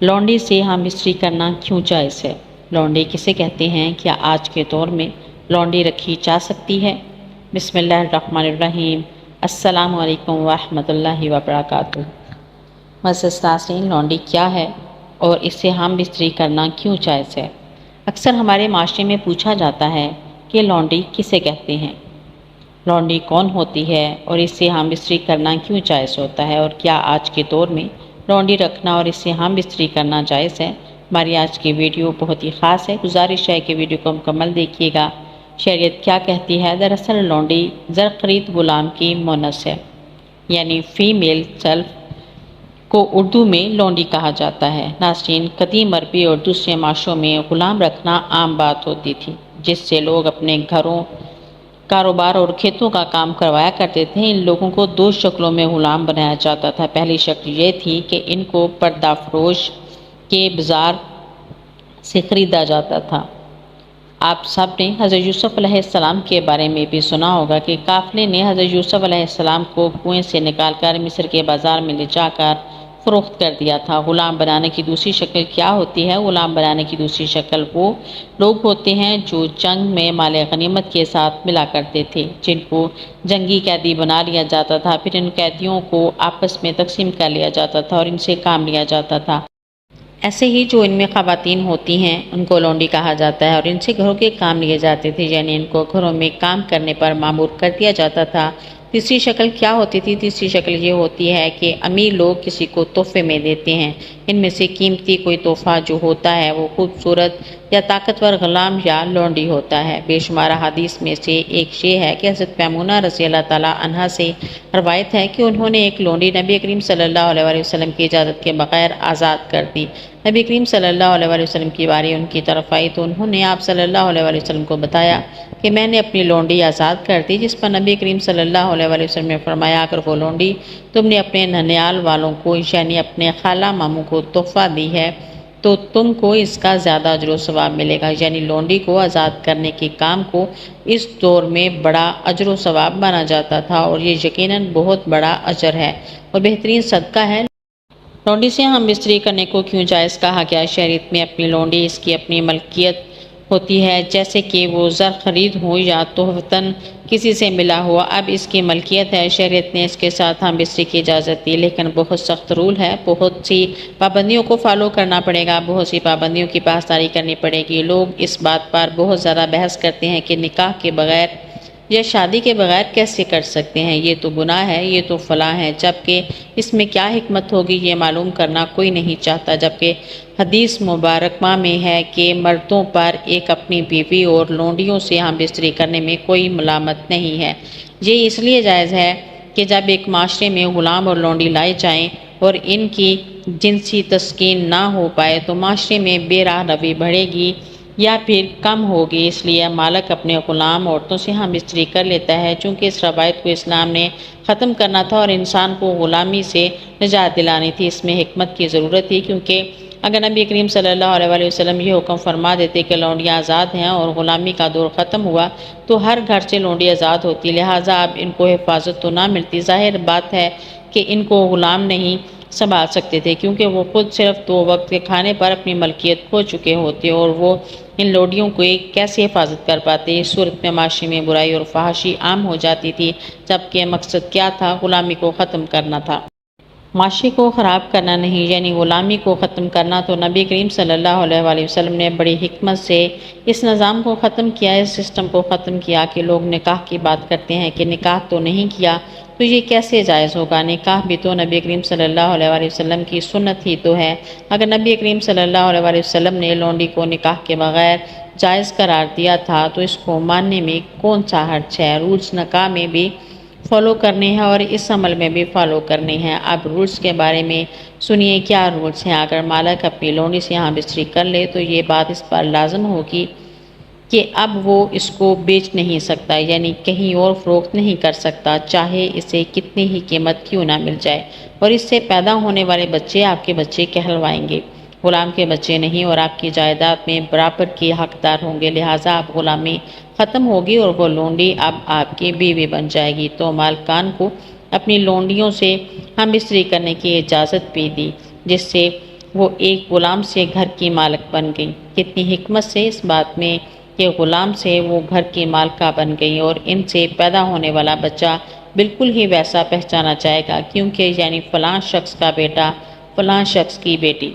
لونڈی سے ہم بستری کرنا کیوں جائز ہے؟ لونڈی کسے کہتے ہیں؟ کیا آج کے دور میں لونڈی رکھی جا سکتی ہے؟ بسم اللہ الرحمن الرحیم۔ السلام علیکم ورحمۃ اللہ وبرکاتہ۔ معزز ناظرین، لونڈی کیا ہے اور اس سے ہم بستری کرنا کیوں جائز ہے؟ اکثر ہمارے معاشرے میں پوچھا جاتا ہے کہ لونڈی کسے کہتے ہیں، لونڈی کون ہوتی ہے اور اس سے ہم بستری کرنا کیوں جائز ہوتا ہے، اور کیا آج کے دور میں لونڈی رکھنا اور اس سے ہم بستری کرنا جائز ہے؟ ہماری آج کی ویڈیو بہت ہی خاص ہے، گزارش ہے کہ ویڈیو کو مکمل دیکھیے گا۔ شریعت کیا کہتی ہے؟ دراصل لونڈی زر خرید غلام کی مونث ہے، یعنی فیمیل سلف کو اردو میں لونڈی کہا جاتا ہے۔ ناظرین، قدیم عربی اور دوسرے معاشروں میں غلام رکھنا عام بات ہوتی تھی، جس سے لوگ اپنے گھروں، کاروبار اور کھیتوں کا کام کروایا کرتے تھے۔ ان لوگوں کو دو شکلوں میں غلام بنایا جاتا تھا۔ پہلی شکل یہ تھی کہ ان کو پردہ فروش کے بازار سے خریدا جاتا تھا۔ آپ سب نے حضرت یوسف علیہ السلام کے بارے میں بھی سنا ہوگا کہ قافلے نے حضرت یوسف علیہ السلام کو کنویں سے نکال کر مصر کے بازار میں لے جا کر فروخت کر دیا تھا۔ غلام بنانے کی دوسری شکل کیا ہوتی ہے؟ غلام بنانے کی دوسری شکل وہ لوگ ہوتے ہیں جو جنگ میں مال غنیمت کے ساتھ ملا کرتے تھے، جن کو جنگی قیدی بنا لیا جاتا تھا، پھر ان قیدیوں کو آپس میں تقسیم کر لیا جاتا تھا اور ان سے کام لیا جاتا تھا۔ ایسے ہی جو ان میں خواتین ہوتی ہیں ان کو لونڈی کہا جاتا ہے اور ان سے گھروں کے کام لیے جاتے تھے، یعنی ان کو گھروں میں کام کرنے پر مامور کر دیا جاتا تھا۔ تیسری شکل کیا ہوتی تھی؟ تیسری شکل یہ ہوتی ہے کہ امیر لوگ کسی کو تحفے میں دیتے ہیں۔ ان میں سے قیمتی کوئی تحفہ جو ہوتا ہے وہ خوبصورت یا طاقتور غلام یا لونڈی ہوتا ہے۔ بے شمار حدیث میں سے ایک یہ ہے کہ حضرت میمونہ رضی اللہ تعالیٰ عنہا سے روایت ہے کہ انہوں نے ایک لونڈی نبی کریم صلی اللہ علیہ وسلم کی اجازت کے بغیر آزاد کر دی۔ نبی کریم صلی اللہ علیہ وسلم کی باری ان کی طرف آئی تو انہوں نے آپ صلی اللہ علیہ وسلم کو بتایا کہ میں نے اپنی لونڈی آزاد کر دی، جس پر نبی کریم صلی اللہ علیہ وسلم نے فرمایا، اگر وہ لونڈی تم نے اپنے ننیال والوں کو یعنی اپنے خالہ ماموں کو تحفہ دی ہے تو تم کو اس کا زیادہ اجر و ثواب ملے گا۔ یعنی لونڈی کو آزاد کرنے کے کام کو اس دور میں بڑا اجر و ثواب مانا جاتا تھا، اور یہ یقیناً بہت بڑا اجر ہے اور بہترین صدقہ ہے۔ لونڈی سے ہم بستری کرنے کو کیوں جائز کہا گیا؟ شریعت میں اپنی لونڈی اس کی اپنی ملکیت ہوتی ہے، جیسے کہ وہ زر خرید ہو یا تحفتاً کسی سے ملا ہو، اب اس کی ملکیت ہے۔ شریعت نے اس کے ساتھ ہم بستری کی اجازت دی، لیکن بہت سخت رول ہے، بہت سی پابندیوں کو فالو کرنا پڑے گا، بہت سی پابندیوں کی پاسداری کرنی پڑے گی۔ لوگ اس بات پر بہت زیادہ بحث کرتے ہیں کہ نکاح کے بغیر یا شادی کے بغیر کیسے کر سکتے ہیں، یہ تو گناہ ہے، یہ تو فلاں ہے، جبکہ اس میں کیا حکمت ہوگی یہ معلوم کرنا کوئی نہیں چاہتا۔ جبکہ حدیث مبارکہ میں ہے کہ مردوں پر ایک اپنی بیوی اور لونڈیوں سے ہم بستری کرنے میں کوئی ملامت نہیں ہے۔ یہ اس لیے جائز ہے کہ جب ایک معاشرے میں غلام اور لونڈی لائے جائیں اور ان کی جنسی تسکین نہ ہو پائے تو معاشرے میں بے راہ روی بڑھے گی یا پھر کم ہوگی۔ اس لیے مالک اپنے غلام عورتوں سے ہم بستری کر لیتا ہے، چونکہ اس روایت کو اسلام نے ختم کرنا تھا اور انسان کو غلامی سے نجات دلانی تھی۔ اس میں حکمت کی ضرورت تھی، کیونکہ اگر نبی کریم صلی اللہ علیہ وسلم یہ حکم فرما دیتے کہ لونڈیاں آزاد ہیں اور غلامی کا دور ختم ہوا تو ہر گھر سے لونڈی آزاد ہوتی، لہٰذا اب ان کو حفاظت تو نہ ملتی۔ ظاہر بات ہے کہ ان کو غلام نہیں سنبھال سکتے تھے، کیونکہ وہ خود صرف 2 وقت کے کھانے پر اپنی ملکیت کھو چکے ہوتے، اور وہ ان لونڈیوں کو کیسے حفاظت کر پاتے؟ اس صورت میں معاشرے میں برائی اور فحاشی عام ہو جاتی تھی، جبکہ مقصد کیا تھا؟ غلامی کو ختم کرنا تھا، معاشرے کو خراب کرنا نہیں، یعنی غلامی کو ختم کرنا۔ تو نبی کریم صلی اللہ علیہ وسلم نے بڑی حکمت سے اس نظام کو ختم کیا، اس سسٹم کو ختم کیا کہ لوگ نکاح کی بات کرتے ہیں کہ نکاح تو نہیں کیا تو یہ کیسے جائز ہوگا؟ نکاح بھی تو نبی کریم صلی اللہ علیہ وسلم کی سنت ہی تو ہے۔ اگر نبی کریم صلی اللہ علیہ وسلم نے لونڈی کو نکاح کے بغیر جائز قرار دیا تھا تو اس کو ماننے میں کون سا حرج ہے؟ رولز نکاح میں بھی فالو کرنے ہیں اور اس عمل میں بھی فالو کرنے ہیں۔ اب رولز کے بارے میں سنیے کیا رولز ہیں۔ اگر مالک اپنی لونڈی سے ہم بستری کر لے تو یہ بات اس پر لازم ہوگی کہ اب وہ اس کو بیچ نہیں سکتا، یعنی کہیں اور فروخت نہیں کر سکتا، چاہے اسے کتنی ہی قیمت کیوں نہ مل جائے، اور اس سے پیدا ہونے والے بچے آپ کے بچے کہلوائیں گے، غلام کے بچے نہیں، اور آپ کی جائیداد میں برابر کے حقدار ہوں گے۔ لہٰذا اب غلامی ختم ہوگی اور وہ لونڈی اب آپ کی بیوی بن جائے گی۔ تو مالکان کو اپنی لونڈیوں سے ہم بستری کرنے کی اجازت بھی دی، جس سے وہ ایک غلام سے گھر کی مالک بن گئی۔ کتنی حکمت سے اس بات میں کہ غلام سے وہ گھر کی مالکہ بن گئی، اور ان سے پیدا ہونے والا بچہ بالکل ہی ویسا پہچانا جائے گا، کیونکہ یعنی فلاں شخص کا بیٹا فلاں شخص کی بیٹی۔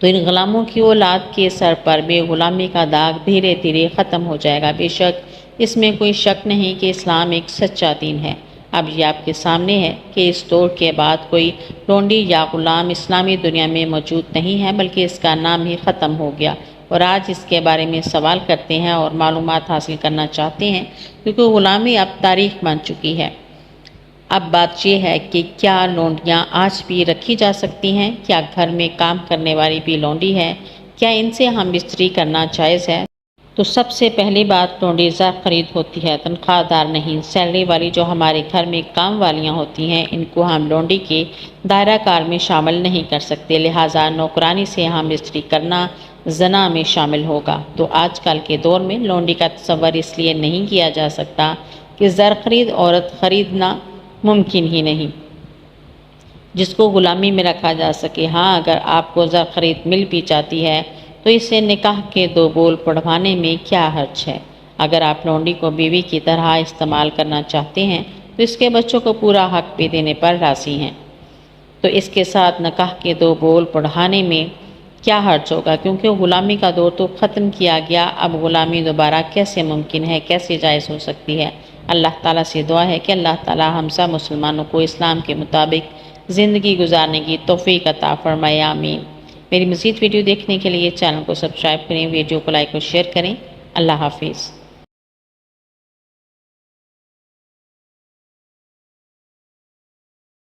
تو ان غلاموں کی اولاد کے سر پر بھی غلامی کا داغ دھیرے دھیرے ختم ہو جائے گا۔ بے شک اس میں کوئی شک نہیں کہ اسلام ایک سچا دین ہے۔ اب یہ آپ کے سامنے ہے کہ اس دور کے بعد کوئی لونڈی یا غلام اسلامی دنیا میں موجود نہیں ہے، بلکہ اس کا نام ہی ختم ہو گیا، اور آج اس کے بارے میں سوال کرتے ہیں اور معلومات حاصل کرنا چاہتے ہیں، کیونکہ غلامی اب تاریخ بن چکی ہے۔ اب بات یہ ہے کہ کیا لونڈیاں آج بھی رکھی جا سکتی ہیں؟ کیا گھر میں کام کرنے والی بھی لونڈی ہے؟ کیا ان سے ہم بستری کرنا جائز ہے؟ تو سب سے پہلی بات، لونڈی زر خرید ہوتی ہے، تنخواہ دار نہیں۔ سیلری والی جو ہمارے گھر میں کام والیاں ہوتی ہیں، ان کو ہم لونڈی کے دائرہ کار میں شامل نہیں کر سکتے، لہٰذا نوکرانی سے ہم بستری کرنا زنا میں شامل ہوگا۔ تو آج کل کے دور میں لونڈی کا تصور اس لیے نہیں کیا جا سکتا کہ زر خرید عورت خریدنا ممکن ہی نہیں جس کو غلامی میں رکھا جا سکے۔ ہاں، اگر آپ کو زر خرید مل بھی جاتی ہے تو اسے نکاح کے 2 بول پڑھوانے میں کیا حرج ہے؟ اگر آپ لونڈی کو بیوی کی طرح استعمال کرنا چاہتے ہیں تو اس کے بچوں کو پورا حق بھی دینے پر راضی ہیں، تو اس کے ساتھ نکاح کے 2 بول پڑھانے میں کیا حرج ہوگا؟ کیونکہ غلامی کا دور تو ختم کیا گیا، اب غلامی دوبارہ کیسے ممکن ہے، کیسے جائز ہو سکتی ہے؟ اللہ تعالیٰ سے دعا ہے کہ اللہ تعالیٰ ہم سب مسلمانوں کو اسلام کے مطابق زندگی گزارنے کی توفیق عطا فرمائے، آمین۔ میری مزید ویڈیو دیکھنے کے لیے چینل کو سبسکرائب کریں، ویڈیو کو لائک اور شیئر کریں۔ اللہ حافظ۔